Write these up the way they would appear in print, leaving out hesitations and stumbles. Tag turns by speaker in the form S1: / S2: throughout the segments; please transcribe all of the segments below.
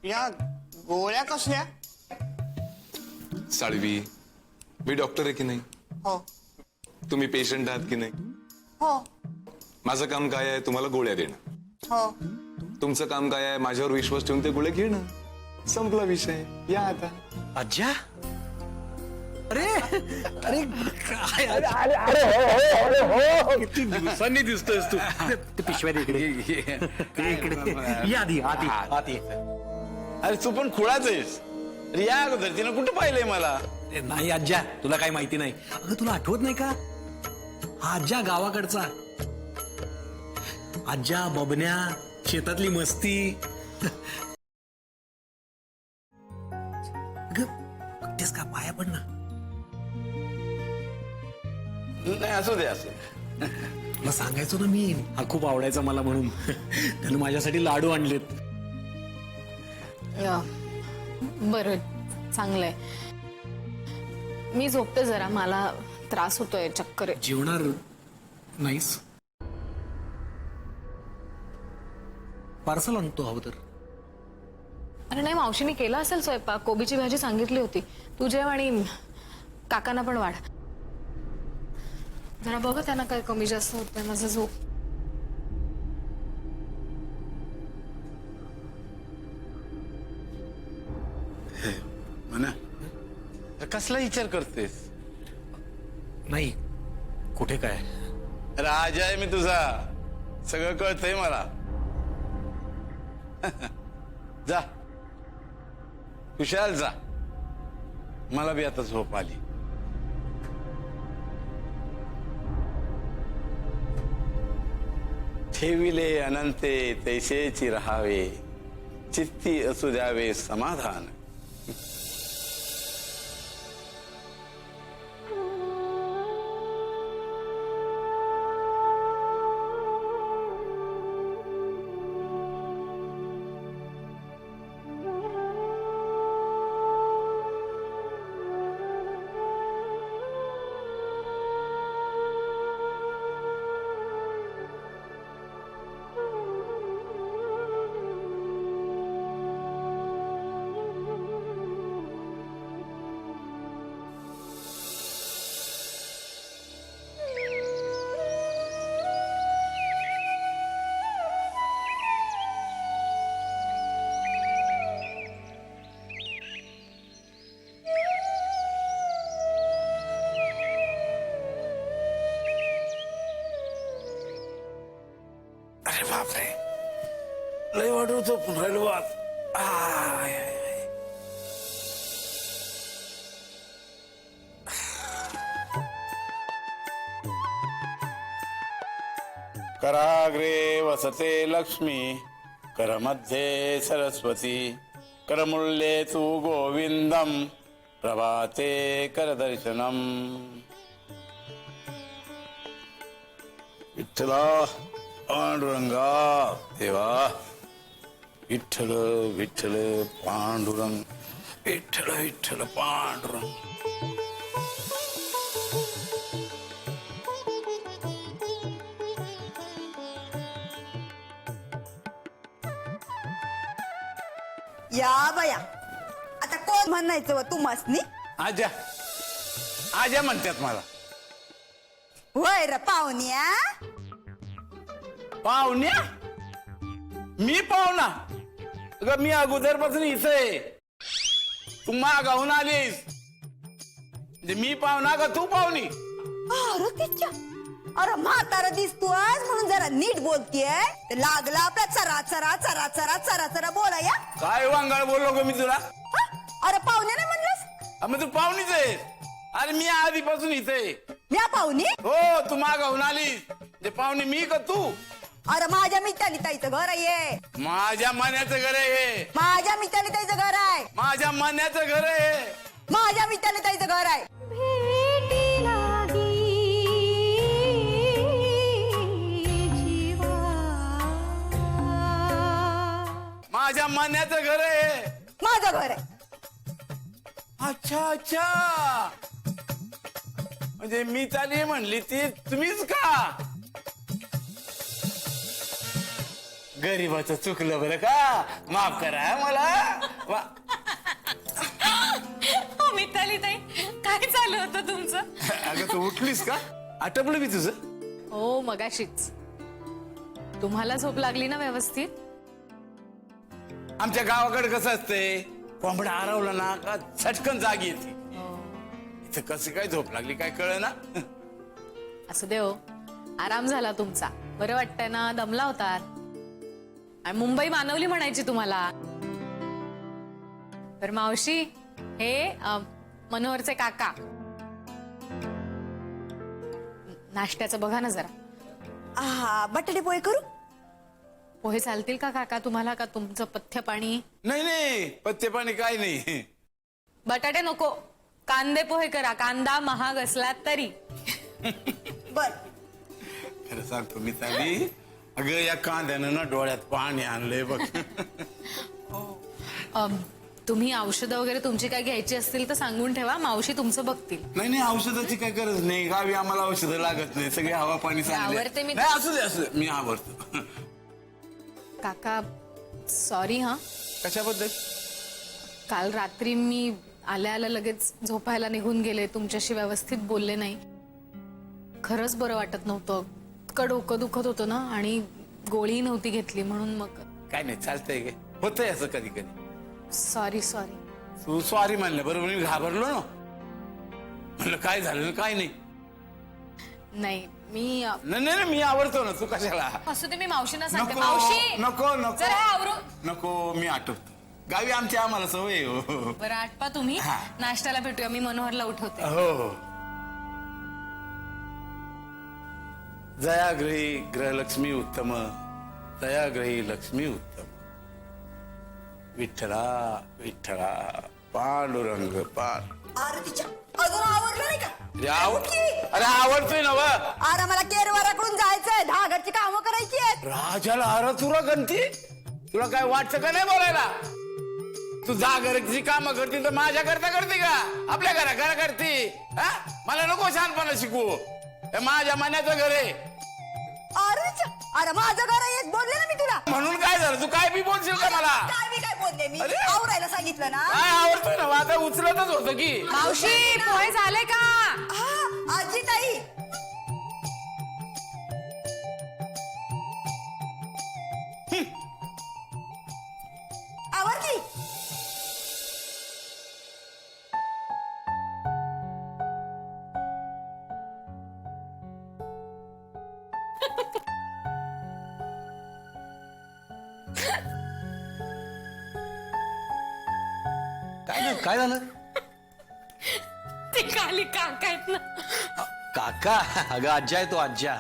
S1: या गोळ्या कसल्या?
S2: साळवी, मी डॉक्टर आहे की नाही?
S1: हो
S2: तुम्ही पेशंट आहात की नाही?
S1: हो
S2: माझं काम काय आहे? तुम्हाला गोळ्या देणं.
S1: हो
S2: तुमचं काम काय आहे? माझ्यावर विश्वास ठेवून ते गोळ्या घेणं. संपला विषय. या आता.
S3: आज्या, अरे अरे काय किती दिवसांनी दिसतोयस तू. ते पिशव्या दे इकडे. इकडे या आधी आधी आधी.
S4: अरे तू पण खुळाच आहेस. रिया अगोदर तिनं कुठं पाहिलंय मला?
S3: नाही आज्या, तुला काय माहिती नाही. अगं तुला आठवत नाही का? हा आज्या गावाकडचा. आज्या, बबन्या, शेतातली मस्ती. बघतेस का? पाया पड ना.
S4: नाही असू दे असू.
S3: तुला सांगायचो ना मी, हा खूप आवडायचा मला म्हणून. त्यानं माझ्यासाठी लाडू आणलेत.
S5: बरं, चांगलंय. मी झोपते जरा, मला त्रास होतोय, चक्कर आहे.
S3: जेवणार नाहीस? पार्सल आणतो हवं तर.
S5: अरे नाही, मावशीने केला असेल स्वयंपाक. कोबीची भाजी सांगितली होती. तू जेव आणि काकांना पण वाढ. जरा बघ त्यांना काय कमी जास्त होतंय. माझं झोप.
S4: म्हणा कसला विचार करतेस?
S3: नाही, कुठे काय.
S4: राजा आहे मी तुझा, सगळं कळतंय मला. जा खुशाल जा. मला बी आता झोप आली. ठेविले अनंते तैसेची राहावे, चित्ती असू द्यावे समाधान. अरे बापरे, लय वाढवतो पण राहिलो आज. कराग्रे वसते लक्ष्मी, करमध्ये सरस्वती, करमुल्ये तु गोविंदम, प्रभाते करदर्शनम. विठ्ठला पांडुरंगा देवा, विठ्ठल विठ्ठल पांडुरंग, विठ्ठल विठ्ठल पांडुरंग.
S6: या बया, आता कोण कोण म्हणायचं व तुम्हासनी?
S4: आजा आजा म्हणतात मला.
S6: होय र पाहुण्या.
S4: पाहुण्या? मी पाहुणा? अगं मी अगोदरपासून इथं आहे. तू मागाहून आलीस म्हणजे मी पाहुणा का तू पाहुणी?
S6: अरे तिच्या, अरे म्हातारा दिसतो आज म्हणून जरा नीट बोलतीये. लागला आपला चरा चरा चरा चरा चरा चरा बोलाया.
S4: काय वांगाळ बोललो ग मी तुला?
S6: अरे पाहुण्या नाही म्हणलंस?
S4: मग तू पाहुणीच आहेस. अरे मी आधीपासून इथे आहे.
S6: मी पाहुणी?
S4: हो तू मागाहून आलीस म्हणजे पाहुणी मी का तू?
S6: अरे माझ्या मिताली ताईचं घर आहे.
S4: माझ्या मनाचं घर आहे हे.
S6: माझ्या मिताली ताईचं घर आहे.
S4: माझ्या मनाचं घर आहे हे.
S6: माझ्या मिताली ताईचं घर आहे.
S4: माझ्या मनाचं घर आहे हे.
S6: माझं घर आहे.
S4: अच्छा अच्छा, म्हणजे मी चाली म्हणली ती तुम्हीच का? गरीबाचं चुकलं बरं का, माफ करा मला.
S5: मिताली ताई, काय चालू होतं तुमचं?
S4: अगं तू उठलीस का? आटपलं मी तुझं.
S5: हो मगाशीच. तुम्हाला झोप लागली ना व्यवस्थित?
S4: आमच्या गावाकडे कसं असतंय, कोंबडा हरवला ना का झटकन जागी येते. इथं कशी काय झोप लागली काय कळ ना.
S5: असं देव, आराम झाला तुमचा, बरं वाटतंय ना? दमला होता आणि मुंबई मानवली म्हणायची तुम्हाला. तर मावशी, हे मनोहरचे काका. नाश्त्याचं बघा ना जरा.
S6: बटाटे पोहे करू?
S5: पोहे चालतील का काका तुम्हाला, का तुमचं पथ्य पाणी?
S4: नाही नाही, पत्ते पाणी काय नाही.
S5: बटाटे नको, कांदे पोहे करा. कांदा महाग असला तरी.
S6: बर.
S4: खरं सांगतो मी चाली, अगं या कांद्यानं ना डोळ्यात पाणी आणलंय बघ.
S5: तुम्ही औषधं वगैरे तुमची काय घ्यायची असतील तर सांगून ठेवा, मावशी तुमचं बघतील.
S4: नाही नाही, औषधाची काय गरज नाही. गावी आम्हाला औषधं लागत नाही, सगळे हवा पाणी चांगलं
S5: आवडते मी.
S4: नाही. असू दे असू दे, मी आवडतो.
S5: काका सॉरी हा.
S4: कशाबद्दल?
S5: काल रात्री मी आल्या आल्या लगेच झोपायला निघून गेले, तुमच्याशी व्यवस्थित बोलले नाही. खरंच बरं वाटत नव्हतं, इतकं डोकं दुखत होतं ना, आणि गोळी नव्हती घेतली म्हणून मग.
S4: काय नाही, चालतंय काय, होतंय असं कधी कधी.
S5: Sorry sorry.
S4: तू सॉरी म्हणलं बरोबर, मी घाबरलो ना, म्हणलं काय झालं काय नाही.
S5: नाही मी
S4: नाही नाही, मी आवडतो ना, तू कशाला.
S5: असू दे, मी मावशींना सांगते.
S4: नको
S5: मावशी
S4: नको नको
S5: जरा आवरून.
S4: नको, मी आठवतो. गावी आमच्या आम्हाला सवय आहे, हो.
S5: बरं आटपा तुम्ही,
S4: हा.
S5: नाश्त्याला भेटूया. मी मनोहरला उठवते.
S4: हो. जयाग्रही ग्रहलक्ष्मी उत्तम, दयाग्रही लक्ष्मी उत्तम. विठ्ठला विठ्ठला पांडुरंग पांड.
S6: अरे तिच्या, अजून आवडलं नाही का?
S4: अरे आवडतोय ना व.
S6: अरे मला केरवाराकडून जायचंय, धागडची कामं करायची आहेत.
S4: राजाला अरे तुला गणती, तुला काय वाटतं का नाही बोलायला? तू जा घरची कामं करते तर माझ्या करता करते का? आपल्या घरा करते. मला नको शहाणपणा शिकू, हे माझ्या मनाचं घर आहे.
S6: अरे माझं घर आहे, बोलले ना मी तुला.
S4: म्हणून काय झालं, तू काय बी बोलशील का मला?
S6: काय बोलले मी?
S4: अरे.
S6: आवरायला सांगितलं ना.
S4: काय आवडतोय ना, आता उचलतच होतं की.
S5: मावशी पोहे झाले का?
S6: आजी ताई. आवडली.
S3: काय झालं?
S5: ते खाली काका आहेत ना.
S3: काका? अगं आज्जा आहे तो, आज्जा.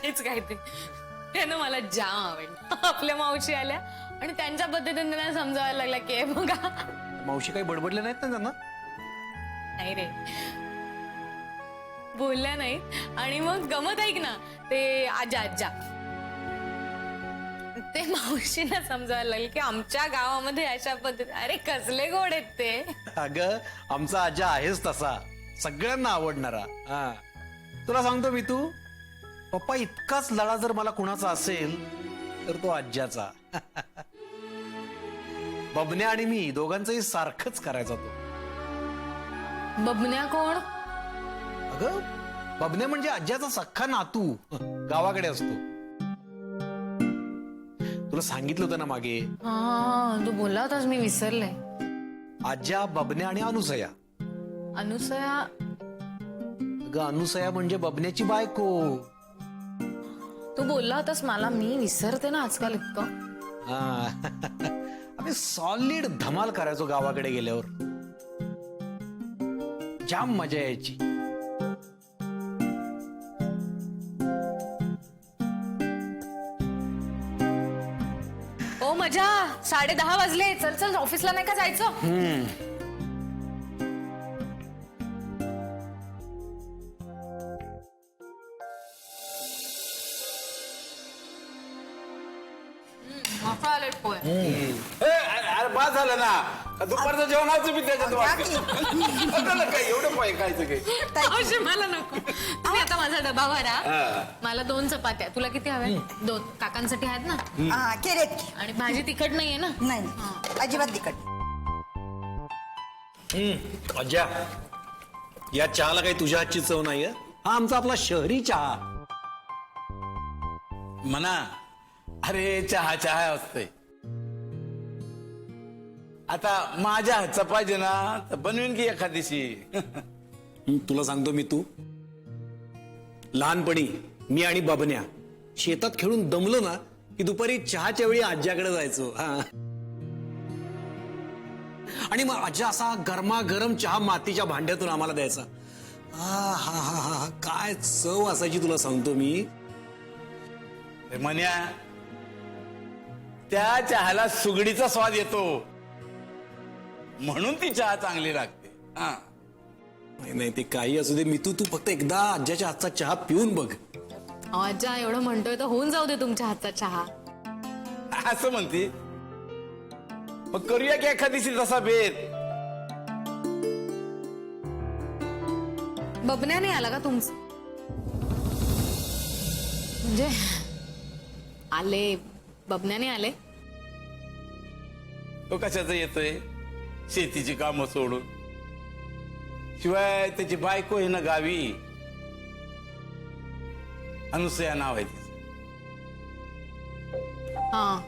S5: तेच काय ते, त्यानं मला जाम आवडलं. आपल्या मावशी आल्या आणि त्यांच्या पद्धतीने त्यांना समजावायला लागला की हे बघा.
S3: मावशी काही बडबडले नाहीत ना त्यांना?
S5: नाही रे, बोलल्या नाही. आणि मग गमत ऐक ना, ते आजा आजा ते मावशींना समजायला लागले की आमच्या गावामध्ये अशा पद्धती. अरे कसले गोड आहेत ते.
S3: अगं आमचा आज्जा आहेच तसा, सगळ्यांना आवडणारा. हा, तुला सांगतो मी, तू पप्पा इतकाच लळा जर मला कुणाचा असेल तर तो आज्याचा. बबन्या आणि मी दोघांचंही सारखंच करायचा तो.
S5: बबन्या कोण?
S3: अगं बबन्या म्हणजे आज्याचा सख्खा नातू, गावाकडे असतो. तुला सांगितलं होतं ना मागे.
S5: हा तू बोलला होतास, मी विसरले.
S3: आज्या, बबन्या आणि अनुसया.
S5: अनुसया?
S3: अगं अनुसया म्हणजे बबन्याची बायको.
S5: तू बोलला होतास मला, मी विसरते ना आजकाल इतकं.
S3: हा. आम्ही सॉलिड धमाल करायचो गावाकडे गेल्यावर. जाम मजा यायची.
S5: ओ मजा, 10:30 वाजले. चल चल, ऑफिसला नाही का जायचं?
S4: अरे बाद झालं ना, दुपारचं जेवणाचं बी त्याच्यात वाटतं. काय एवढं पाय कायचं काही.
S5: मावशी, मला नको. तुम्ही आता माझा डबा भरा. मला 2 चपात्या. तुला किती हव्या? 2. काकांसाठी आहेत ना?
S6: हा केलेत की.
S5: आणि भाजी तिखट नाहीये ना?
S6: नाही अजिबात तिकट.
S3: आज्या, या चहाला काही तुझ्या हातची चव नाहीये. हा आमचा आपला शहरी चहा.
S4: म्हणा, अरे चहा चहा असते. आता माझ्या हातचा पाहिजे ना, तर बनवीन की एखादीशी.
S3: तुला सांगतो मी, तू लहानपणी मी आणि बबन्या शेतात खेळून दमलो ना की दुपारी चहाच्या वेळी आज्याकडे जायचो. हा. आणि मग आज्या असा गरमागरम चहा मातीच्या भांड्यातून आम्हाला द्यायचा. हा हा हा हा, काय चव असायची तुला सांगतो मी.
S4: म्हण्या, त्या चहाला सुगडीचा स्वाद येतो, म्हणून ती चहा चांगली लागते. हा,
S3: नाही ते काही असू दे, मी तू फक्त एकदा आज्याच्या हातचा चहा पिऊन बघ.
S5: आज्या एवढं म्हणतोय तर होऊन जाऊ दे तुमच्या हातचा चहा.
S4: असं म्हणते. मग करूया की एखादीशी तसा भेद.
S5: बबन्या नाही आला का तुमचं? म्हणजे आले, बबन्याने आले?
S4: तो कशाचं येतोय? शेतीची कामं सोडून. शिवाय त्याची बायको आहे ना गावी, अनुसया नाव आहे तिचं.
S5: हा.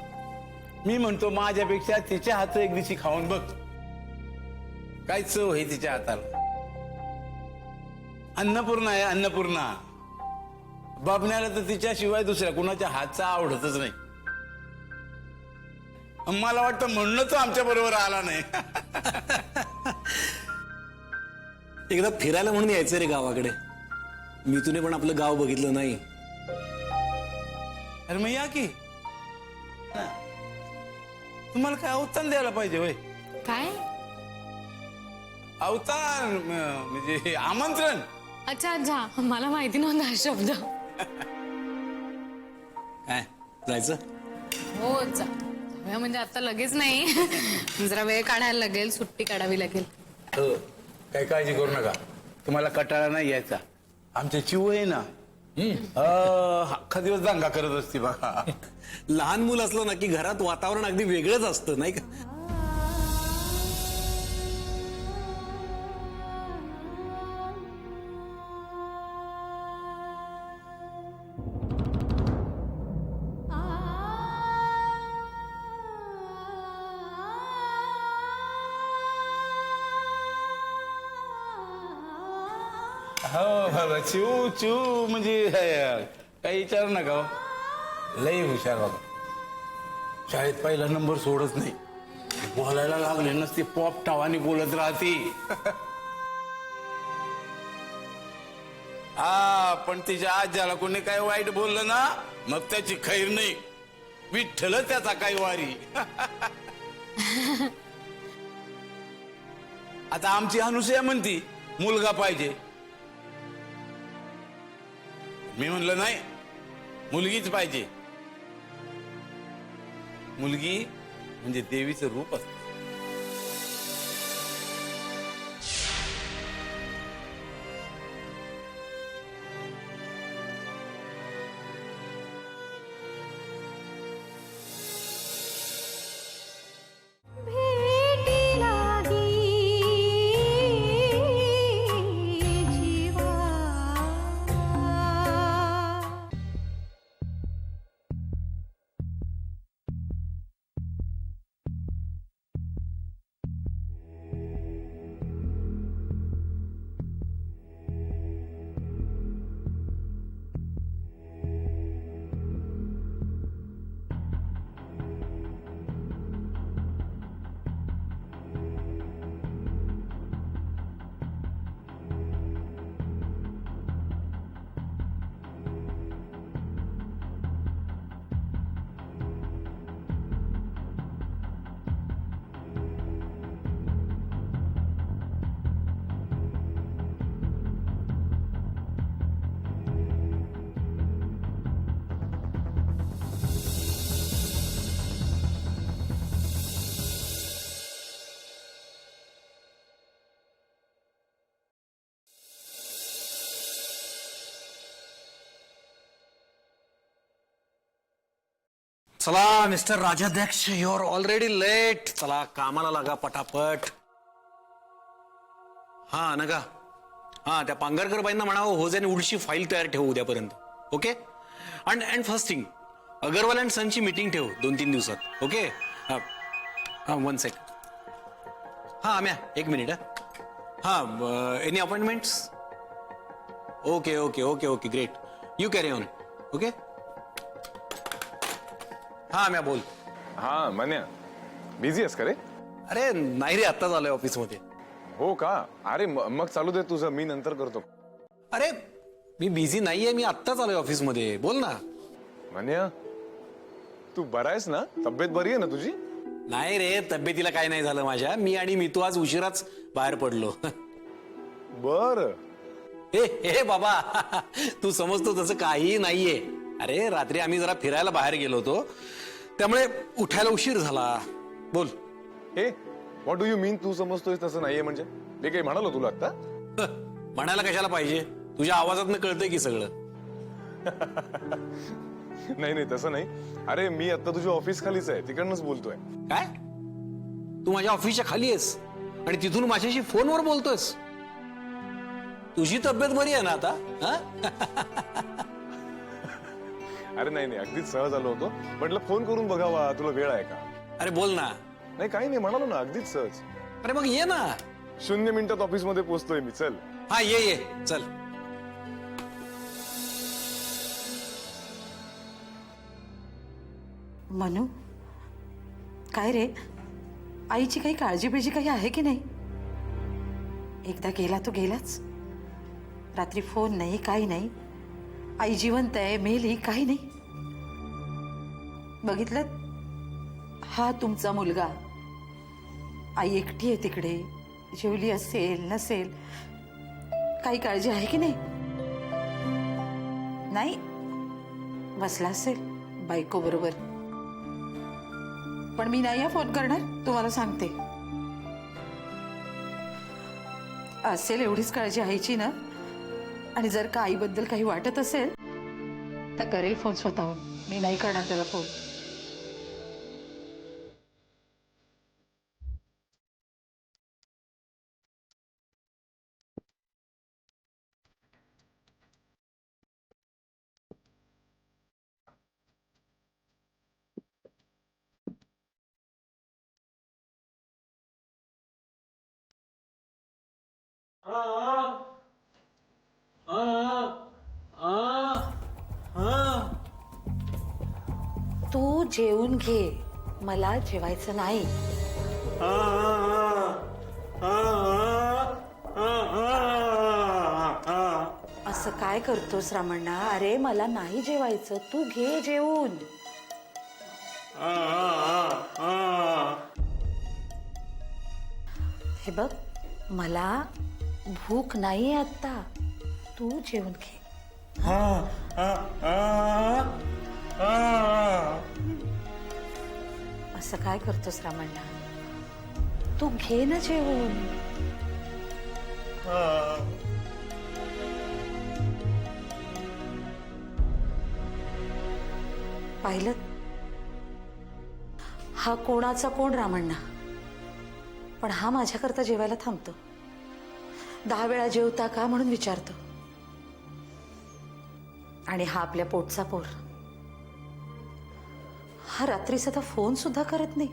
S4: मी म्हणतो माझ्यापेक्षा तिच्या हात एक दिवशी खाऊन बघ, काय चव आहे तिच्या हाताला. अन्नपूर्णा आहे, अन्नपूर्णा. बाबण्याला तर तिच्याशिवाय दुसऱ्या कुणाच्या हातचा आवडतच नाही. मला वाटतं म्हणूनच आमच्या बरोबर आला नाही.
S3: एकदा फिरायला म्हणून यायचं रे गावाकडे. मी तुने पण आपलं गाव बघितलं नाही.
S4: अरे मग या की. हा. तुम्हाला काय अवतान द्यायला पाहिजे होय?
S5: काय?
S4: अवतान म्हणजे आमंत्रण.
S5: अच्छा अच्छा, मला माहिती नव्हता हा शब्द.
S3: काय जायचं?
S5: हो जाऊया, म्हणजे आता लगेच नाही. जरा वेळ काढायला लागेल, सुट्टी काढावी लागेल.
S4: हो, काही काळजी करू नका. तुम्हाला कटाळा नाही यायचा. आमच्या चिव आहे ना, अख्खा दिवस दंगा करत असते बघा.
S3: लहान मुलं असलं ना की घरात वातावरण अगदी वेगळंच असतं, नाही का?
S4: हो, चिव चिव म्हणजे काही विचारू नका हो. लई हुशार बाबा. शाळेत पहिला नंबर सोडत नाही. बोलायला लागले नसते पॉप टावानी बोलत राहते. हा, पण तिच्या आज्याला कोणी काही वाईट बोललं ना, मग त्याची खैर नाही. विठ्ठल त्याचा काही वारी. आता आमची अनुसया म्हणती मुलगा पाहिजे. मी म्हणलं नाही, मुलगीच पाहिजे. मुलगी म्हणजे देवीचं रूप असतं.
S6: भी
S3: चला mister Rajadhyaksha, you are already late. चला कामाला लागा पटापट. हा नका. हा त्या पांगरकर बाईंना म्हणावं होजेने उडशी फाईल तयार ठेवू उद्यापर्यंत. Okay. And first thing, Agarwal and सनची मीटिंग ठेवू 2-3 दिवसात. ओके. हा 1 सेक. हा आम्या 1 मिनिट. हा any appointments? Okay okay okay okay great. You carry on. Okay. हा म्या बोल.
S7: हा मन्या, बिझी आहेस का रे?
S3: अरे नाही रे, आत्ताच आलोय ऑफिसमध्ये.
S7: हो का? अरे मग चालू दे तुझं, मी नंतर करतो.
S3: अरे मी बिझी नाहीये, मी आत्ताच आलोय ऑफिसमध्ये. बोल ना.
S7: मन्या, तू बरा आहेस ना? तब्येत बरी आहे ना तुझी?
S3: नाही रे, तब्येतीला काय नाही झालं माझ्या. मी आणि मितू आज उशिराच बाहेर पडलो.
S7: बर.
S3: ए बाबा, तू समजतो तसं काही नाहीये. अरे रात्री आम्ही जरा फिरायला बाहेर गेलो होतो, त्यामुळे उठायला उशीर झाला. बोल.
S7: ए व्हॉट डू यू मीन तू समजतोय तसं नाहीये म्हणजे? मी काही म्हणालो तुला आता?
S3: म्हणायला कशाला पाहिजे, तुझ्या आवाजातनं कळतंय की सगळं.
S7: नाही नाही तसं नाही. अरे मी आता तुझ्या ऑफिस खालीच आहे, तिकडनंच बोलतोय.
S3: काय? तू माझ्या ऑफिसच्या खाली आहेस आणि तिथून माझ्याशी फोनवर बोलतोयस? तुझी तब्येत बरी आहे ना आता?
S7: अरे नाही नाही, अगदीच सहज आलो होतो, म्हटलं फोन करून बघावा तुला वेळ आहे का.
S3: अरे बोल ना.
S7: नाही काही नाही, म्हणालो ना, अगदीच सहज.
S3: अरे मग ये ना.
S7: 0 मिनिटात ऑफिस मध्ये पोहोचतोय मी. चल.
S3: हा ये चल.
S8: मनू, काय रे, आईची काही काळजी बिळजी काही आहे की नाही? एकदा गेला तो गेलाच. रात्री फोन नाही, काही नाही. आई जिवंत आहे, मेली, काही नाही. बघितलं, हा तुमचा मुलगा. आई एकटी आहे तिकडे, जेवली असेल नसेल, काही काळजी आहे की नाही? नाही, बसला असेल बायको बरोबर. पण मी नाही फोन करणार, तुम्हाला सांगते. असेल एवढीच काळजी आईची ना, आणि जर का आईबद्दल काही वाटत असेल तर करेल फोन स्वतःहून. मी नाही करणार त्याला फोन. तू जेवून घे, मला जेवायचं नाही. असं काय करतोस रामण्णा? अरे मला नाही जेवायचं, तू घे जेवून. हे बघ, मला भूक नाहीये आता, तू जेवून घे. असं काय करतोस रामण्णा? तू घे ना जेवून. पाहिलं, हा कोणाचा कोण रामण्णा, पण हा माझ्याकरता जेवायला थांबतो. 10 वेळा जेवता का म्हणून विचारतो. आणि हा आपल्या पोटचा पोर, हा रात्री सदा फोन सुद्धा करत नाही.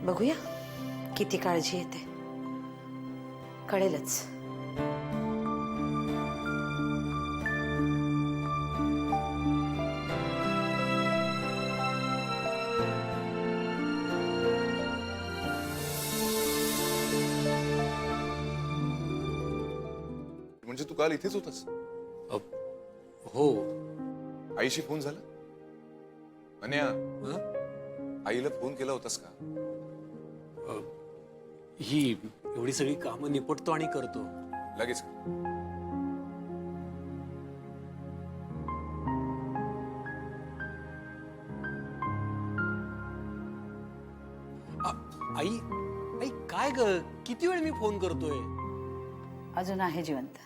S8: बघूया किती काळजी येते, कळेलच.
S7: म्हणजे तू काल इथेच होतास?
S3: हो.
S7: आईशी फोन झाला? मन्या, आईला फोन केला होतास का?
S3: ही एवढी सगळी कामं निपटतो आणि करतो.
S7: लगेच.
S3: आई आई काय ग, किती वेळ मी फोन करतोय?
S8: अजून आहे जिवंत.